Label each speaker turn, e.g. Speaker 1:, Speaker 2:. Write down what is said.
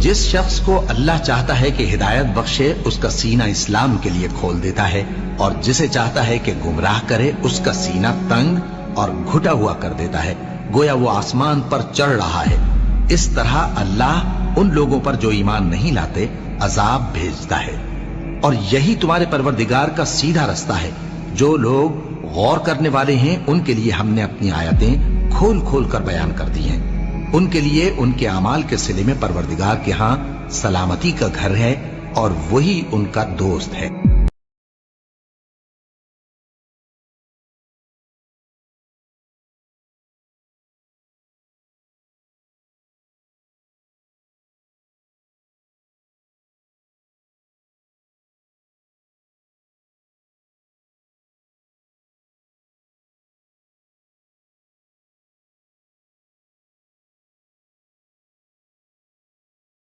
Speaker 1: जिस शख्स को अल्लाह चाहता है कि हिदायत बख्शे, उसका सीना इस्लाम के लिए खोल देता है, और जिसे चाहता है कि गुमराह करे, उसका सीना तंग और घुटा हुआ कर देता है, गोया वो आसमान पर चढ़ रहा है। इस तरह अल्लाह उन लोगों पर जो ईमान नहीं लाते अजाब भेजता है। और यही तुम्हारे परवरदिगार का सीधा रास्ता है। जो लोग गौर करने वाले हैं, उनके लिए हमने अपनी आयतें खोल खोल कर बयान कर दी हैं। उनके लिए उनके अमाल के सिले में परवरदिगार के यहाँ सलामती का घर है और वही उनका दोस्त है।